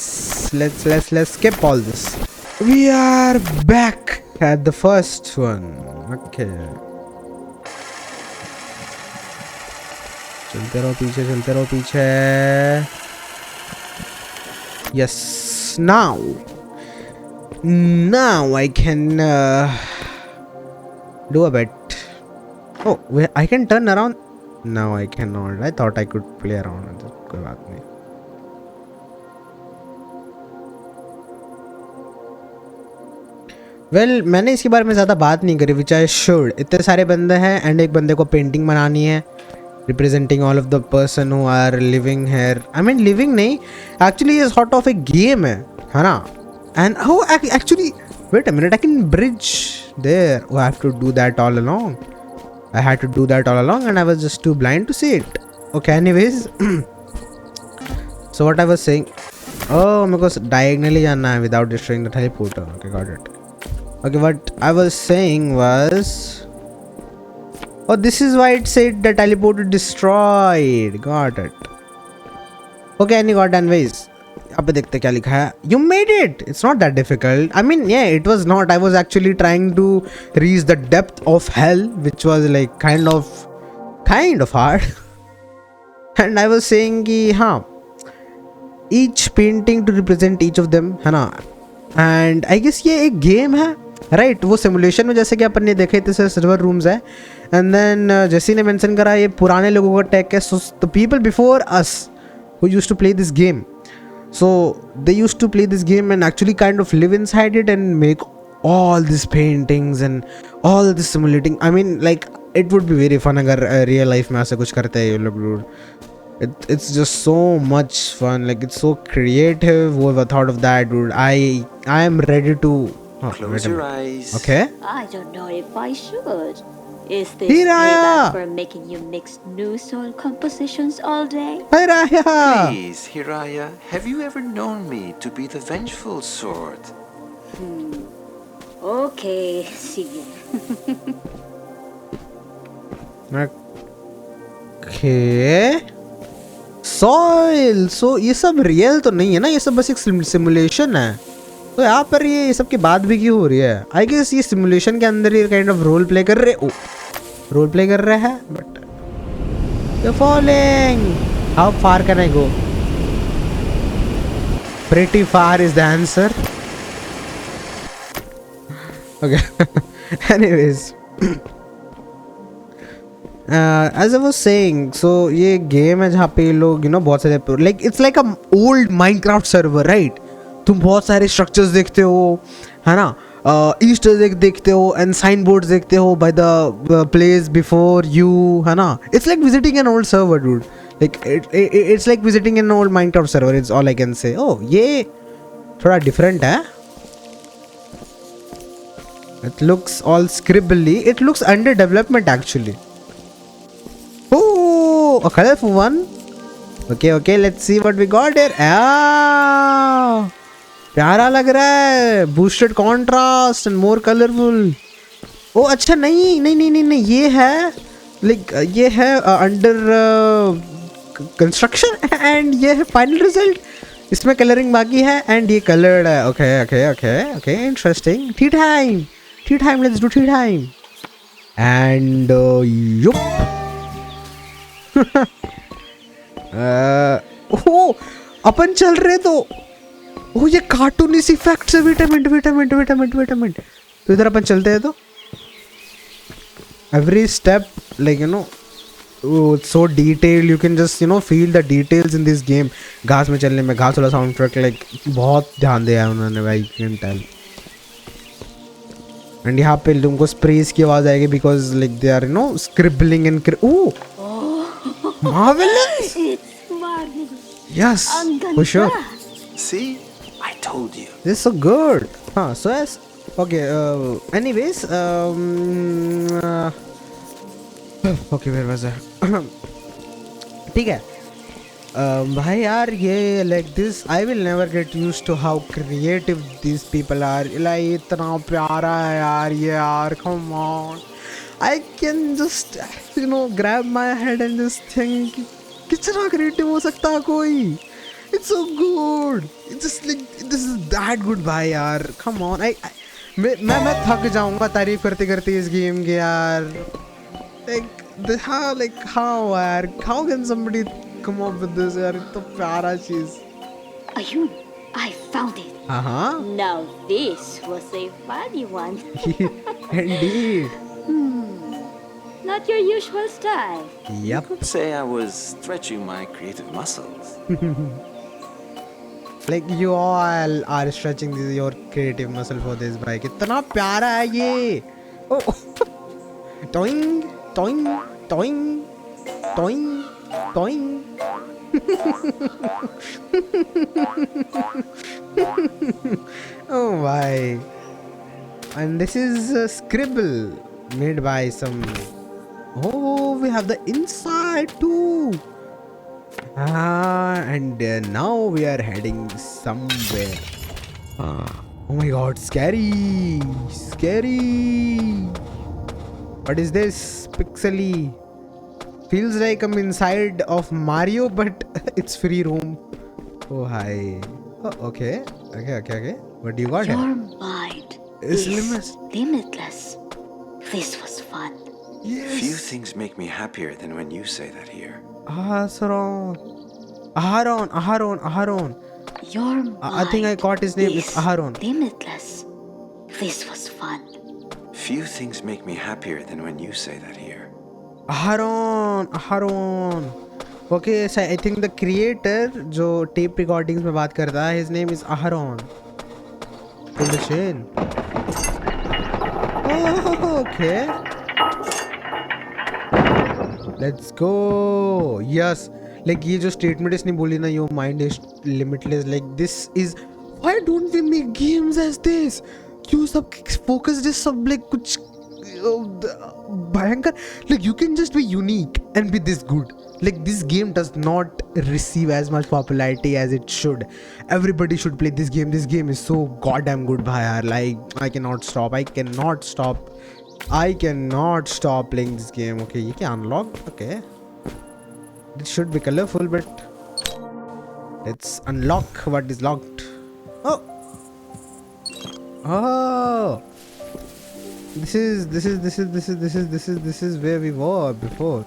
S1: skip all this. We are back at the first one. Okay. चलते रहो पीछे. Yes, now I can do a bit. Oh, wait, I can turn around. No, I cannot. I thought I could play around with it. कोई बात नहीं. Well, मैंने इसके बारे में ज़्यादा बात नहीं करी, which I should. इतने सारे बंदे हैं and एक बंदे को पेंटिंग बनानी है representing all of the person who are living here. I mean living नहीं, actually is sort of a game है ना? And oh, actually, wait a minute, I can bridge there. Oh, I have to do that all along. I had to do that all along and I was just too blind to see it. Okay, anyways. So what I was saying, oh, मेरे को diagonally जाना है without destroying the teleporter. Okay, got it. Okay, what I was saying was, oh, this is why it said the teleporter destroyed. Got it. Okay, any goddamn ways. अब देखते क्या लिखा है. You made it. It's not that difficult. I mean, yeah, it was not. I was actually trying to reach the depth of hell, which was like kind of hard. And I was saying कि हाँ, each painting to represent each of them है ना. And I guess ये एक game है, right? वो simulation में जैसे कि अपन ने देखे थे सर्वर रूम्स है. And then जैसे ने मेंशन करा ये पुराने लोगों का टेक है. So the people before us who used to play this game, so they used to play this game and actually kind of live inside it and make all these paintings and all this simulating. I mean, like it would be very fun अगर real life में ऐसा कुछ करते हैं ये लोग, dude. It's just so much fun. Like it's so creative. Whoever thought of that, dude? I am ready to. Oh,
S2: Close your eyes.
S1: Okay.
S4: I don't know if I should. Is this
S1: Hiraya!
S4: payback for making you mix new soul compositions all day?
S1: Hi Raya.
S2: Please, Hiraya, have you ever known me to be the vengeful sort?
S4: Okay, see you.
S1: Okay. Soil. So ये सब real तो नहीं है ना, ये सब बस एक सिमुलेशन है. तो यहाँ पर ये सब की बात भी क्यों हो रही है? आई गेस ये सिमुलेशन के अंदर ये काइंड ऑफ रोल प्ले कर रहे हैं. But you're falling. How far can I go? Pretty far is the answer. Okay. Anyways. As I was saying, so ये गेम है जहाँ पे लोग बहुत सारे like it's like a old Minecraft server, right? तुम बहुत सारे स्ट्रक्चर्स देखते हो है ना, ईस्टर एग देखते हो एंड साइन बोर्ड्स देखते हो by the place before you है ना. It's like visiting an old server, dude. Like it's like visiting an old Minecraft server. It's all I can say. Oh, ये थोड़ा different है. It looks all scribbly. It looks under development actually. Oh, a colourful one. Okay, let's see what we got here. प्यारा लग रहा है. Boosted contrast and more colourful. ओ अच्छा, नहीं, ये है लाइक ये है अंडर कंस्ट्रक्शन एंड ये है फाइनल रिजल्ट. इसमें कलरिंग बाकी है एंड ये कलर्ड है. Okay, interesting. Tea time, let's do tea time. And yup. Oh, अपन चल रहे तो ओह, ये कार्टूनिस इफेक्ट्स है. Wait a minute. तो इधर अपन चलते हैं तो every step like so detailed. You can just feel the details in this game. घास में चलने में घास वाला साउंड ट्रैक लाइक बहुत ध्यान दिया है उन्होंने भाई. you can tell. एंड यहाँ पे तुमको स्प्रेस की आवाज आएगी because like they are scribbling and oh, marvelous.
S4: It's marvelous.
S1: Yes, for sure.
S2: See? I told you.
S1: This is so good. So as okay. Anyways, okay, where was I? ठीक है. भाई यार ये like this I will never get used to how creative these people are. like इतना प्यारा है यार ये यार, come on. I can just grab my head and just think कितना creative हो सकता है कोई. It's so good. It's just like this is that good भाई यार, come on. मैं थक जाऊंगा तारीफ करते करते इस गेम के यार. how यार, how can somebody come up with this यार, तो प्यारा चीज.
S4: Ayun, I found it.
S1: हाँ
S4: Now this was a funny one.
S1: indeed.
S4: Not your usual style.
S1: Yep.
S2: Could say I was stretching my creative muscles.
S1: Like you all are stretching your creative muscle for this bike. कितना प्यारा है ये. Oh. toing toing toing toing toing. Oh my. And this is a scribble made by some. Oh, we have the inside too. And now we are heading somewhere. Oh my god, scary. Scary. What is this? Pixely. Feels like I'm inside of Mario, but it's free roam. Oh, hi. Oh, okay. What do you got
S4: Your
S1: here?
S4: mind
S1: It's
S4: is limitless. This was fun.
S1: Yes.
S2: Few things make me happier than when you say that here.
S1: Aharon.
S4: Your mind
S1: I think I caught his name. It's
S4: is
S1: Aharon.
S4: limitless. This was fun.
S2: Few things make me happier than when you say that here.
S1: Aharon. Okay, so I think the creator जो tape recordings में बात करता है, his name is Aharon. In the chain. Oh, okay. Let's go. Yes. Like ये जो statement इसने बोली ना, your mind is limitless. Like this is. Why don't we make games as this? क्यों सब focused is सब like कुछ भयंकर. Like you can just be unique and be this good. Like this game does not receive as much popularity as it should. Everybody should play this game. This game is so goddamn good bhai yaar. Like I cannot stop playing this game. Okay, you can unlock. Okay, it should be colorful, but let's unlock what is locked. Oh, this is where we were before.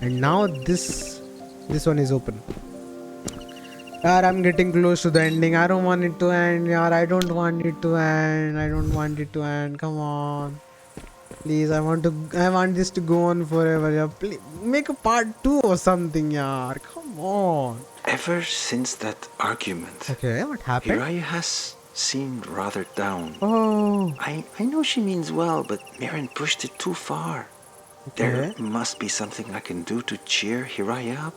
S1: And now this one is open. Yaar, I'm getting close to the ending. I don't want it to end. Yaar, I don't want it to end. Come on. Please, I want this to go on forever. Yaar. Please, make a part 2 or something, yaar. Come on.
S2: Ever since that argument,
S1: Okay, what happened?
S2: Hiraya has seemed rather down.
S1: Oh.
S2: I know she means well, but Mirin pushed it too far. There must be something I can do to cheer Hiraya up.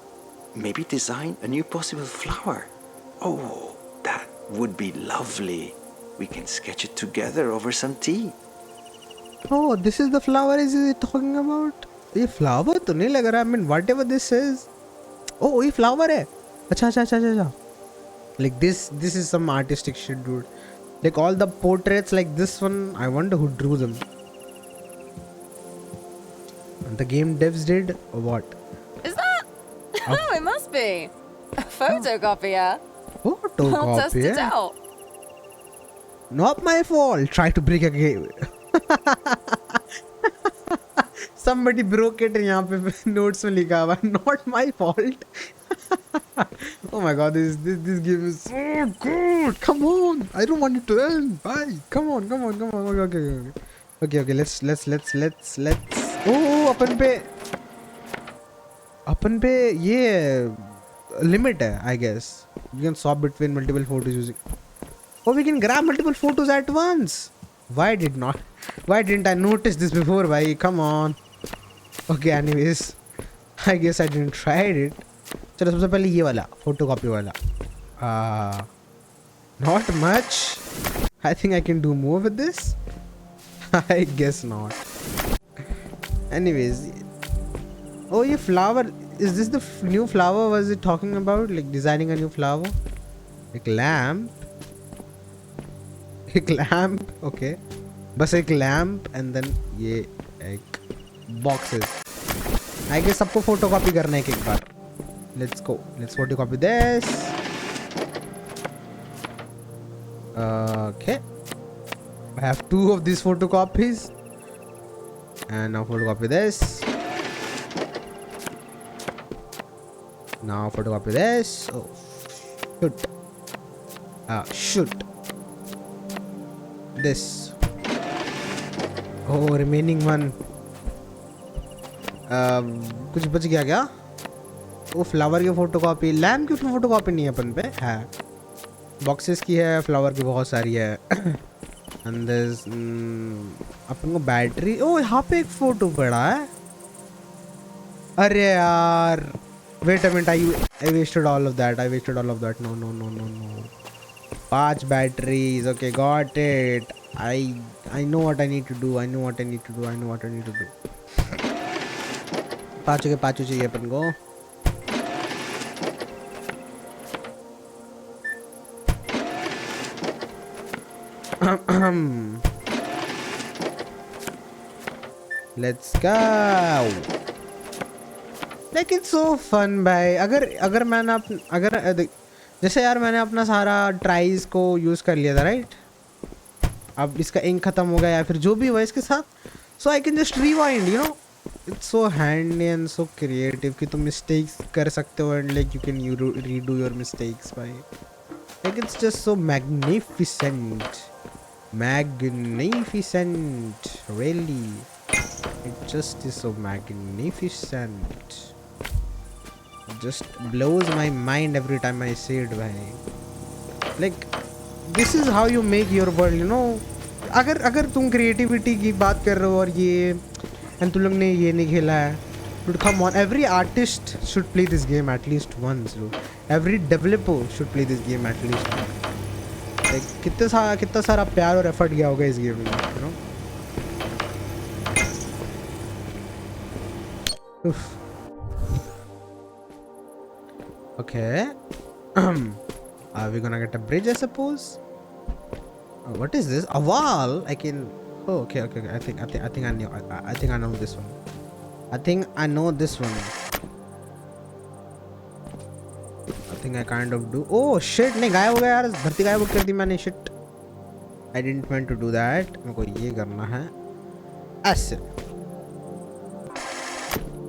S2: Maybe design a new possible flower. Oh, that would be lovely. We can sketch it together over some tea.
S1: Oh, this is the flower is he talking about? ये flower तो नहीं लग रहा. I mean, whatever this is. Oh, ये flower है. अच्छा. Like this is some artistic shit, dude. Like all the portraits like this one, I wonder who drew them. The game devs did or what?
S3: Is that? Oh, it must be. A photocopier. I'll test it
S1: Photocopier?
S3: out.
S1: Not my fault. Try to break a game. Somebody broke it and यहाँ पे notes में लिखा हुआ. Not my fault. Oh my god, this game is so good. Come on. I don't want it to end. Bye. Come on. Okay. Let's. Oh, अपन पे ये limit है, I guess. You can swap between multiple photos using. Oh, we can grab multiple photos at once. Why didn't I notice this before, bhai? Come on. Okay, anyways, I guess I didn't try it. चलो सबसे पहले ये वाला photocopy वाला. Not much. I think I can do more with this. I guess not. Anyways. Oh, ये flower. Is this the new flower? Was it talking about like designing a new flower? एक lamp. एक lamp. Okay. बस एक lamp and then ये एक boxes. I guess सबको photocopy करना है एक बार. Let's go. Let's photocopy this. Okay. I have 2 of these photocopies. And now photocopy this. Now photocopy this. Oh, shoot. Shoot. This. Oh, remaining one. कुछ बच गया क्या? वो फ्लावर की फोटोकॉपी, लैम्प की फोटोकॉपी नहीं है अपन पे, है बॉक्सेस की है, फ्लावर की बहुत सारी है। अंदर अपन को बैटरी, ओ यहाँ पे एक फोटो पड़ा है। अरे यार wait a minute, I wasted all of that, no 5 batteries, okay got it, I know what I need to do, पाँचों चाहिए अपन को। Let's go. Like it's so fun भाई। अगर मैंने जैसे यार मैंने अपना सारा ट्राइज को यूज़ कर लिया था, राइट? अब इसका इंक ख़त्म हो गया या फिर जो भी हुआ इसके साथ, so I can just rewind, you know, it's so handy and so creative कि तुम मिस्टेक्स कर सकते हो and like you can redo your mistakes भाई। Like it's just so magnificent, really. It just is so magnificent. It just blows my mind every time I see it bhai. Like this is how you make your world, you know. अगर तुम creativity की बात कर रहे हो और ये and तुम लोग ने ये नहीं खेला है, dude come on, every artist should play this game at least once, dude. Every developer should play this game at least once. Like कितना सारा प्यार और एफर्ट गया होगा इस गेम में, you know. Okay. Are we gonna get a bridge, I suppose? Oh, what is this? A wall? I can. Oh, okay. I think I know. I think I know this one. I think I kind of do. Oh shit! नहीं गायब हो गया यार, धरती गायब कर दी मैंने, shit. I didn't meant to do that. मेरे को ये करना है ऐसे.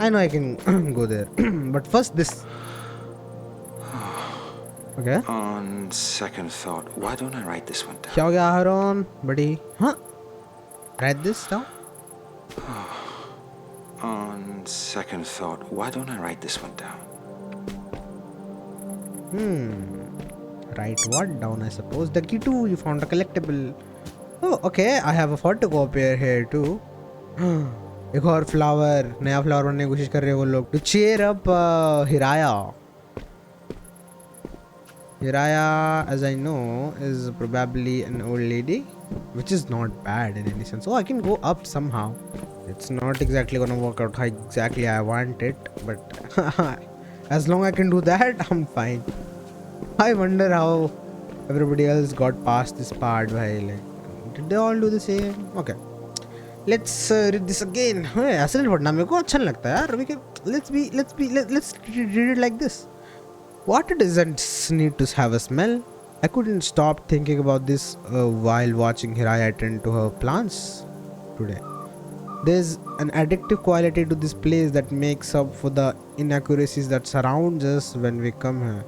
S1: I know I can go there, but first this. Okay.
S2: On second thought, why don't I write this one down?
S1: क्या हो गया हरोन बड़ी? हाँ. Write this down.
S2: On second thought, why don't I write this one down?
S1: Write what down, I suppose. The key too. You found a collectible. Oh, okay. I have a photocopier here too. एक और flower, नया flower बनने की कोशिश कर रहे हैं वो लोग। To cheer up Hiraya. Hiraya, as I know, is probably an old lady, which is not bad in any sense. Oh, I can go up somehow. It's not exactly gonna work out how exactly I want it, but as long as I can do that, I'm fine. I wonder how everybody else got past this part. Like, did they all do the same? Okay. Let's read this again. असल पढ़ना मेरे को अच्छा लगता है यार. We can let's read it like this. Water doesn't need to have a smell. I couldn't stop thinking about this while watching Hiraya attend to her plants today. There's an addictive quality to this place that makes up for the inaccuracies that surround us when we come here.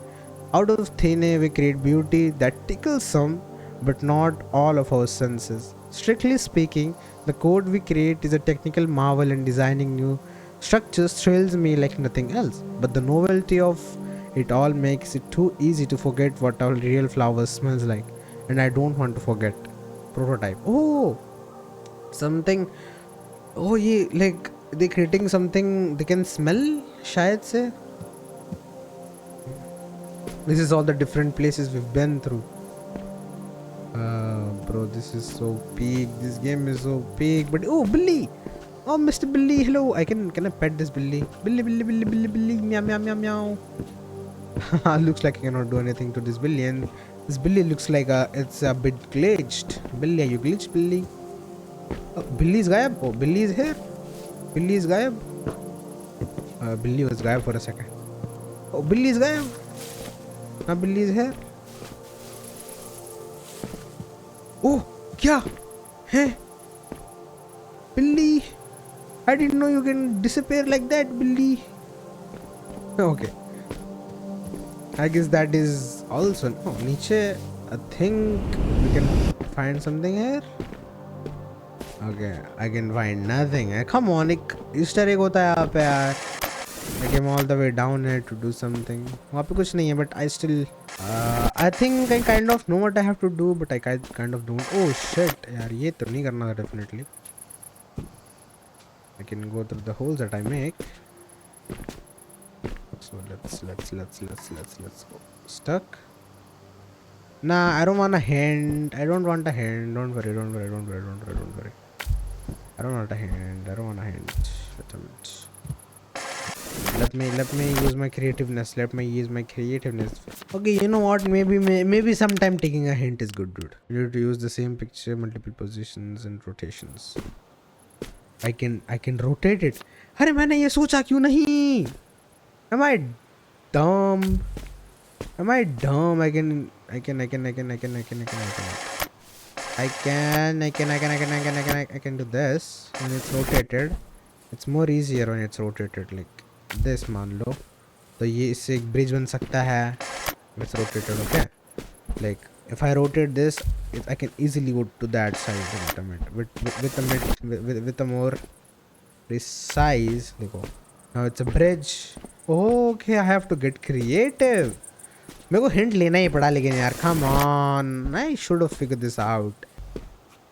S1: Out of thin air we create beauty that tickles some, but not all of our senses. Strictly speaking, the code we create is a technical marvel, and designing new structures thrills me like nothing else. But the novelty of it all makes it too easy to forget what our real flowers smells like, and I don't want to forget. Prototype. Oh, something. Oh, yeah, like they creating something they can smell. शायद से. This is all the different places we've been through. Bro, this is so peak. This game is so peak. But oh, Billy, Oh, Mr. Billy, hello. Can I pet this Billy? Billy, meow, meow, meow, meow. Looks like I cannot do anything to this Billy, and this Billy looks like it's a bit glitched. Billy, are you glitched, Billy? Oh, Billy is gayab. Oh, Billy is here. Billy is gayab. Billy was gayab for a second. Oh, Billy is gayab. Now Billy is here. Oh, क्या है? Billy, I didn't know you can disappear like that, Billy. Okay. I guess that is also. Oh, नीचे. I think we can find something here. Okay, I can find nothing. Come on, एक Easter egg होता है यहाँ पे यार. I came all the way down here to do something. वहाँ पे कुछ नहीं है, but I still. I think I kind of know what I have to do, but I kind of don't. Oh shit, यार ये तो नहीं करना था definitely. I can go through the holes that I make. So let's go. Stuck. Nah, I don't want a hand. I don't want a hand. Don't worry. I don't want a hand. Wait a minute. Let me use my creativeness. Okay, you know what? Maybe sometime taking a hint is good, dude. You need to use the same picture, multiple positions and rotations. I can rotate it. अरे मैंने ये सोचा क्यों नहीं? Am I dumb? I can do this when it's rotated. It's more easier when it's rotated like this, मान लो. तो ये इससे एक bridge बन सकता है. It's rotated, okay? Like if I rotate this, I can easily go to that side with a more precise. देखो. Now it's a bridge. Okay, I have to get creative. मेरे को hint लेना ही पड़ा लेकिन यार, come on, I should have figured this out.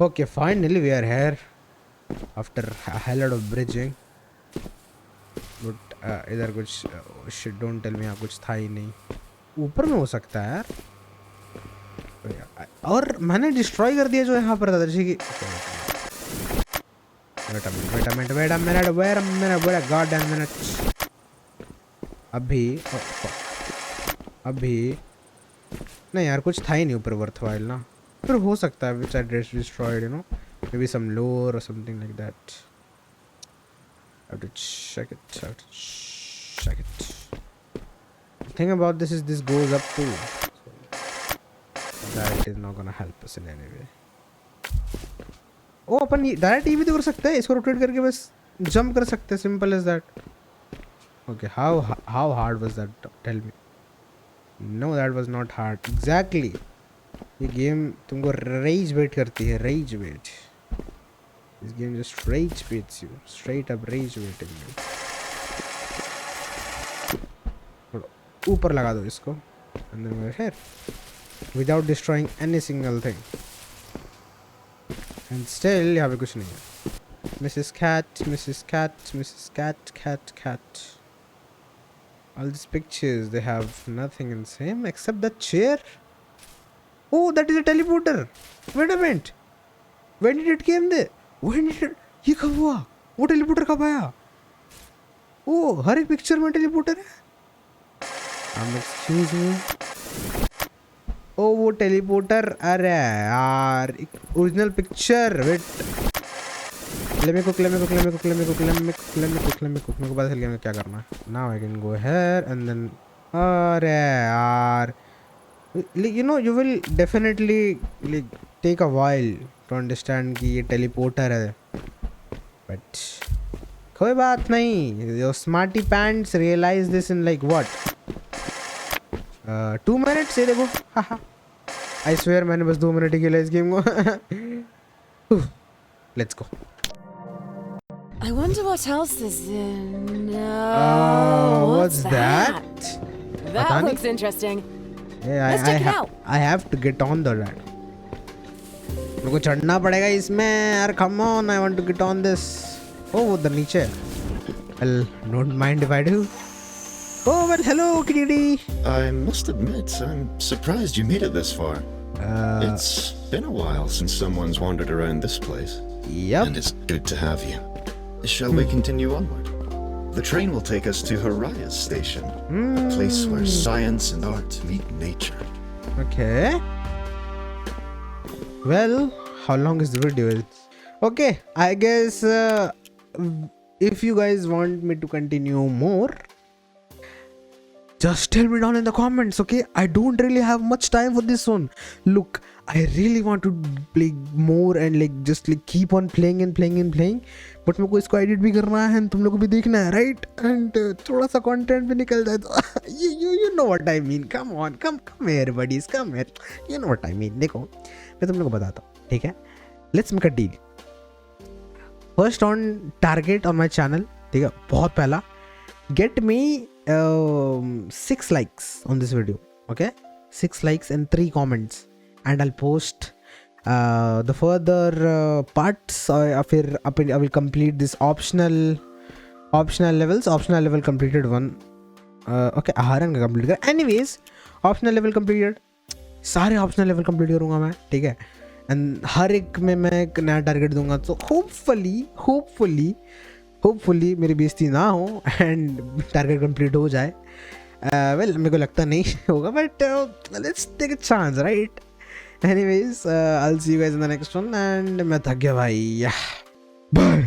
S1: Okay, finally we are here after a hell lot of bridging. But इधर कुछ shit, don't tell me यहाँ कुछ था ही नहीं. ऊपर में हो सकता है यार. और मैंने डिस्ट्रॉय कर दिया जो यहाँ पर था, जैसे कि wait a minute, goddamn minute. अभी नहीं यार, कुछ था ही नहीं ऊपर worthwhile ना. फिर हो सकता है which I destroyed, you know, maybe some lore or something like that. I have to check it. The thing about this is this goes up too. That is not gonna help us in any way. Oh अपन direct TV तो कर सकते हैं, इसको rotate करके बस jump कर सकते हैं, simple as that. Okay, how hard was that? Tell me. No, that was not hard. Exactly. ये गेम तुमको रेज वेट करती है, rage bait. This game just rage baits you, straight up rage baiting you. ऊपर लगा दो इसको, and then we are here without destroying any single thing. And still यहाँ पे कुछ नहीं है. Mrs. Cat. All these pictures, they have nothing in same except the chair. Oh, that is a teleporter. Wait a minute. When did it came there? ये कब हुआ? वो teleporter कब आया? Oh, हर एक picture में teleporter है. Excuse me. ओ वो टेलीपोर्टर. अरे यार, ओरिजिनल पिक्चर. वेट, मेरे को पता चल गया क्या करना है. Now I can go here and then. अरे यार, you know, you will definitely take a while to understand कि ये टेलीपोर्टर है, बट कोई बात नहीं. Your smarty pants realize this in like what 2 minutes. ये देखो, आई स्वेयर मैंने बस 2 मिनट ही खेला इस गेम को. Let's go.
S3: I wonder what else is in.
S1: What's that?
S3: That looks interesting.
S1: Yeah,
S3: Let's check it out.
S1: I have to get on the ride. मेरे को चढ़ना पड़ेगा इसमें यार. Come on, I want to get on this. Oh, उधर नीचे. Well, don't mind if I do. Oh, well, hello, kitty.
S5: I must admit, I'm surprised you made it this far. It's been a while since someone's wandered around this place.
S1: Yep.
S5: And it's good to have you. Shall we continue onward? The train will take us to Haraya's station, a place where science and art meet nature.
S1: Okay. Well, how long is the video? Okay, I guess if you guys want me to continue more, just tell me down in the comments. Okay, I don't really have much time for this one. Look, I really want to play more and like just like keep on playing and playing and playing, but मेरे को इसको edit भी करना है and तुम लोगों को भी देखना है, right? And थोड़ा सा content भी निकल जाए तो you know what I mean. Come on, come here buddies, come here. You know what I mean. देखो मैं तुम लोगों को बताता हूँ, ठीक है? Let's make a deal. First on target on my channel, ठीक है? बहुत पहला, get me 6 likes on this video. Okay, 6 likes and 3 comments, and I'll post the further parts. फिर I will complete this optional levels. Optional level completed 1. Okay, आहारन का complete कर. Anyways, optional level completed. सारे optional level complete करूँगा मैं, ठीक है? And हर एक में मैं एक नया target दूंगा, तो hopefully मेरी बेइज्जती ना हो and target complete हो जाए. Well, मेरे को लगता नहीं होगा, but let's take a chance, right? Anyways, I'll see you guys in the next one, and मैं थक गया भाई. Bye.